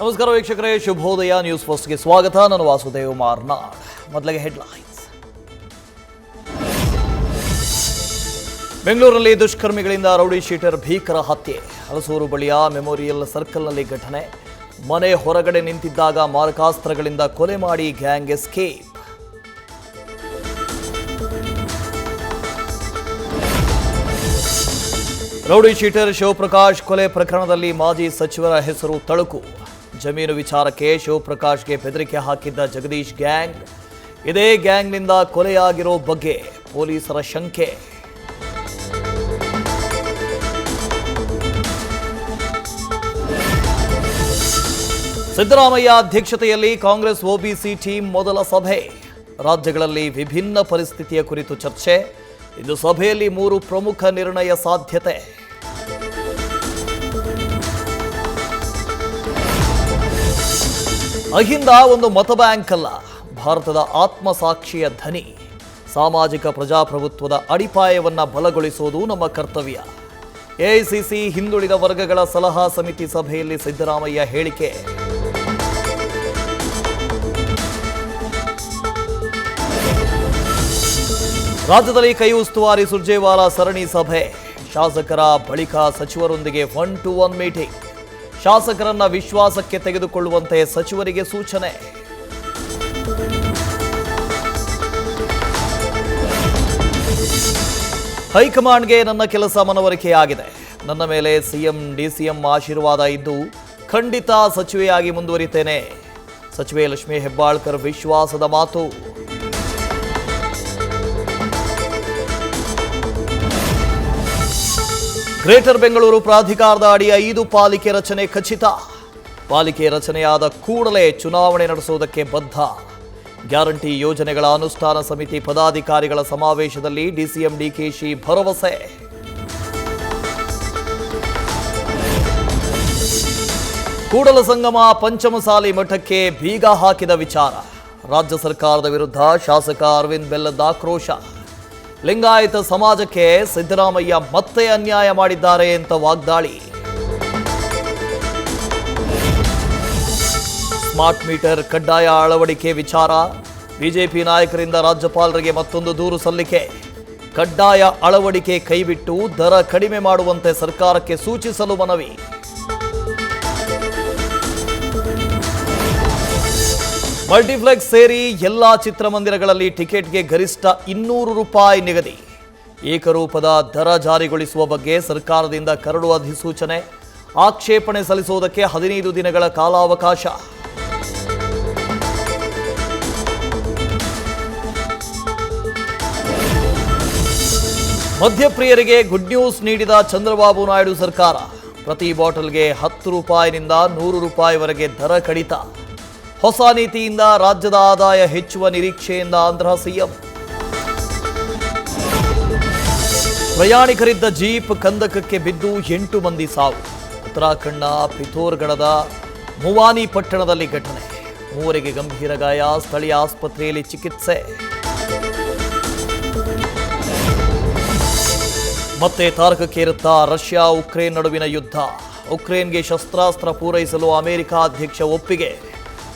ನಮಸ್ಕಾರ ವೀಕ್ಷಕರೇ, ಶುಭೋದಯ ನ್ಯೂಸ್ ಫಸ್ಟ್ಗೆ ಸ್ವಾಗತ. ನಾನು ವಾಸುದೇವ್ ಮಾರ್ನಾಡ್. ಮೊದಲಿಗೆ ಹೆಡ್ಲೈನ್ಸ್. ಬೆಂಗಳೂರಿನಲ್ಲಿ ದುಷ್ಕರ್ಮಿಗಳಿಂದ ರೌಡಿ ಶೀಟರ್ ಭೀಕರ ಹತ್ಯೆ. ಹಲಸೂರು ಬಳಿಯ ಮೆಮೋರಿಯಲ್ ಸರ್ಕಲ್ನಲ್ಲಿ ಘಟನೆ. ಮನೆ ಹೊರಗಡೆ ನಿಂತಿದ್ದಾಗ ಮಾರಕಾಸ್ತ್ರಗಳಿಂದ ಕೊಲೆ ಮಾಡಿ gang escape. Rowdy sheeter Shivaprakash ಕೊಲೆ ಪ್ರಕರಣದಲ್ಲಿ ಮಾಜಿ ಸಚಿವರ ಹೆಸರು ತಳುಕು. ಜಮೀನು ವಿಚಾರಕ್ಕೆ ಶಿವಪ್ರಕಾಶ್ಗೆ ಬೆದರಿಕೆ ಹಾಕಿದ್ದ ಜಗದೀಶ್ ಗ್ಯಾಂಗ್. ಇದೇ ಗ್ಯಾಂಗ್ನಿಂದ ಕೊಲೆಯಾಗಿರೋ ಬಗ್ಗೆ ಪೊಲೀಸರ ಶಂಕೆ. ಸಿದ್ದರಾಮಯ್ಯ ಅಧ್ಯಕ್ಷತೆಯಲ್ಲಿ ಕಾಂಗ್ರೆಸ್ ಒಬಿಸಿ ಟೀಮ್ ಮೊದಲ ಸಭೆ. ರಾಜ್ಯಗಳಲ್ಲಿ ವಿಭಿನ್ನ ಪರಿಸ್ಥಿತಿಯ ಕುರಿತು ಚರ್ಚೆ. ಇಂದು ಸಭೆಯಲ್ಲಿ 3 ಪ್ರಮುಖ ನಿರ್ಣಯ ಸಾಧ್ಯತೆ. ಅಹಿಂದ ಒಂದು ಮತ ಬ್ಯಾಂಕ್ ಅಲ್ಲ, ಭಾರತದ ಆತ್ಮಸಾಕ್ಷಿಯ ಧನಿ. ಸಾಮಾಜಿಕ ಪ್ರಜಾಪ್ರಭುತ್ವದ ಅಡಿಪಾಯವನ್ನ ಬಲಗೊಳಿಸುವುದು ನಮ್ಮ ಕರ್ತವ್ಯ. ಎಐಸಿಸಿ ಹಿಂದುಳಿದ ವರ್ಗಗಳ ಸಲಹಾ ಸಮಿತಿ ಸಭೆಯಲ್ಲಿ ಸಿದ್ದರಾಮಯ್ಯ ಹೇಳಿಕೆ. ರಾಜ್ಯದಲ್ಲಿ ಕೈ ಉಸ್ತುವಾರಿ ಸುರ್ಜೇವಾಲಾ ಸರಣಿ ಸಭೆ. ಶಾಸಕರ ಬಳಿಕ ಸಚಿವರೊಂದಿಗೆ 1-to-1 ಮೀಟಿಂಗ್. ಶಾಸಕರನ್ನ ವಿಶ್ವಾಸಕ್ಕೆ ತೆಗೆದುಕೊಳ್ಳುವಂತೆ ಸಚಿವರಿಗೆ ಸೂಚನೆ. ಹೈಕಮಾಂಡ್ಗೆ ನನ್ನ ಕೆಲಸ ಮನವರಿಕೆಯಾಗಿದೆ. ನನ್ನ ಮೇಲೆ ಸಿಎಂ ಡಿಸಿಎಂ ಆಶೀರ್ವಾದ ಇದ್ದು ಖಂಡಿತ ಸಚಿವೆಯಾಗಿ ಮುಂದುವರಿತೇನೆ. ಸಚಿವೆ ಲಕ್ಷ್ಮೀ ಹೆಬ್ಬಾಳ್ಕರ್ ವಿಶ್ವಾಸದ ಮಾತು. ಗ್ರೇಟರ್ ಬೆಂಗಳೂರು ಪ್ರಾಧಿಕಾರದ ಅಡಿ 5 ಪಾಲಿಕೆ ರಚನೆ ಖಚಿತ. ಪಾಲಿಕೆ ರಚನೆಯಾದ ಕೂಡಲೇ ಚುನಾವಣೆ ನಡೆಸುವುದಕ್ಕೆ ಬದ್ಧ. ಗ್ಯಾರಂಟಿ ಯೋಜನೆಗಳ ಅನುಷ್ಠಾನ ಸಮಿತಿ ಪದಾಧಿಕಾರಿಗಳ ಸಮಾವೇಶದಲ್ಲಿ ಡಿಸಿಎಂ ಡಿಕೆಶಿ ಭರವಸೆ. ಕೂಡಲ ಸಂಗಮ ಪಂಚಮಸಾಲಿ ಮಠಕ್ಕೆ ಬೀಗ ಹಾಕಿದ ವಿಚಾರ. ರಾಜ್ಯ ಸರ್ಕಾರದ ವಿರುದ್ಧ ಶಾಸಕ ಅರವಿಂದ್ ಬೆಲ್ಲದ ಆಕ್ರೋಶ. ಲಿಂಗಾಯತ ಸಮಾಜಕ್ಕೆ ಸಿದ್ದರಾಮಯ್ಯ ಮತ್ತೆ ಅನ್ಯಾಯ ಮಾಡಿದ್ದಾರೆ ಅಂತ ವಾಗ್ದಾಳಿ. ಸ್ಮಾರ್ಟ್ ಮೀಟರ್ ಕಡ್ಡಾಯ ಅಳವಡಿಕೆ ವಿಚಾರ. ಬಿಜೆಪಿ ನಾಯಕರಿಂದ ರಾಜ್ಯಪಾಲರಿಗೆ ಮತ್ತೊಂದು ದೂರು ಸಲ್ಲಿಕೆ. ಕಡ್ಡಾಯ ಅಳವಡಿಕೆ ಕೈಬಿಟ್ಟು ದರ ಕಡಿಮೆ ಮಾಡುವಂತೆ ಸರ್ಕಾರಕ್ಕೆ ಸೂಚಿಸಲು ಮನವಿ. ಮಲ್ಟಿಪ್ಲೆಕ್ಸ್ ಸೇರಿ ಎಲ್ಲಾ ಚಿತ್ರಮಂದಿರಗಳಲ್ಲಿ ಟಿಕೆಟ್ಗೆ ಗರಿಷ್ಠ 200 ರೂಪಾಯಿ ನಿಗದಿ. ಏಕರೂಪದ ದರ ಜಾರಿಗೊಳಿಸುವ ಬಗ್ಗೆ ಸರ್ಕಾರದಿಂದ ಕರಡು ಅಧಿಸೂಚನೆ. ಆಕ್ಷೇಪಣೆ ಸಲ್ಲಿಸುವುದಕ್ಕೆ 15 ದಿನಗಳ ಕಾಲಾವಕಾಶ. ಮದ್ಯಪ್ರಿಯರಿಗೆ ಗುಡ್ ನ್ಯೂಸ್ ನೀಡಿದ ಚಂದ್ರಬಾಬು ನಾಯ್ಡು ಸರ್ಕಾರ. ಪ್ರತಿ ಬಾಟಲ್ಗೆ 10 ರೂಪಾಯಿನಿಂದ 100 ರೂಪಾಯಿವರೆಗೆ ದರ ಕಡಿತ. ಹೊಸ ನೀತಿಯಿಂದ ರಾಜ್ಯದ ಆದಾಯ ಹೆಚ್ಚುವ ನಿರೀಕ್ಷೆಯಿಂದ ಆಂಧ್ರ ಸಿಎಂ. ಪ್ರಯಾಣಿಕರಿದ್ದ ಜೀಪ್ ಕಂದಕಕ್ಕೆ ಬಿದ್ದು 8 ಮಂದಿ ಸಾವು. ಉತ್ತರಾಖಂಡ್ನ ಪಿಥೋರ್ಗಢದ ಮುವಾನಿ ಪಟ್ಟಣದಲ್ಲಿ ಘಟನೆ. 3 ಗಂಭೀರ ಗಾಯ. ಸ್ಥಳೀಯ ಆಸ್ಪತ್ರೆಯಲ್ಲಿ ಚಿಕಿತ್ಸೆ. ಮತ್ತೆ ತಾರಕಕ್ಕೇರುತ್ತಾ ರಷ್ಯಾ ಉಕ್ರೇನ್ ನಡುವಿನ ಯುದ್ಧ. ಉಕ್ರೇನ್ಗೆ ಶಸ್ತ್ರಾಸ್ತ್ರ ಪೂರೈಸಲು ಅಮೆರಿಕ ಅಧ್ಯಕ್ಷ ಒಪ್ಪಿಗೆ.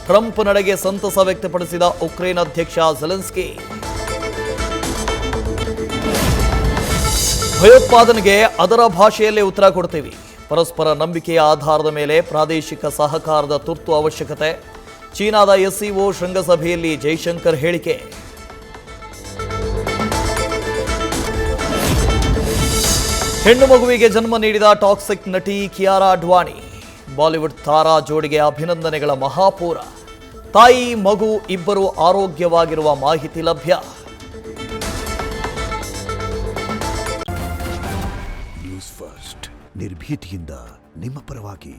ಟ್ರಂಪ್ ನಡೆಗೆ ಸಂತಸ ವ್ಯಕ್ತಪಡಿಸಿದ ಉಕ್ರೇನ್ ಅಧ್ಯಕ್ಷ ಝೆಲೆನ್ಸ್ಕಿ. ಭಯೋತ್ಪಾದನೆಗೆ ಅದರ ಭಾಷೆಯಲ್ಲೇ ಉತ್ತರ ಕೊಡ್ತೀವಿ. ಪರಸ್ಪರ ನಂಬಿಕೆಯ ಆಧಾರದ ಮೇಲೆ ಪ್ರಾದೇಶಿಕ ಸಹಕಾರದ ತುರ್ತು ಅವಶ್ಯಕತೆ. ಚೀನಾದ ಎಸ್ಸಿಒ ಶೃಂಗಸಭೆಯಲ್ಲಿ ಜೈಶಂಕರ್ ಹೇಳಿಕೆ. ಹೆಣ್ಣು ಮಗುವಿಗೆ ಜನ್ಮ ನೀಡಿದ ಟಾಕ್ಸಿಕ್ ನಟಿ ಕಿಯಾರಾ ಅಡ್ವಾಣಿ. ಬಾಲಿವುಡ್ ತಾರಾ ಜೋಡಿಗೆ ಅಭಿನಂದನೆಗಳ ಮಹಾಪೂರ. ತಾಯಿ ಮಗು ಇಬ್ಬರು ಆರೋಗ್ಯವಾಗಿರುವ ಮಾಹಿತಿ ಲಭ್ಯ. ನ್ಯೂಸ್ ಫಸ್ಟ್ ನಿರ್ಭೀತಿಯಿಂದ ನಿಮ್ಮ ಪರವಾಗಿ.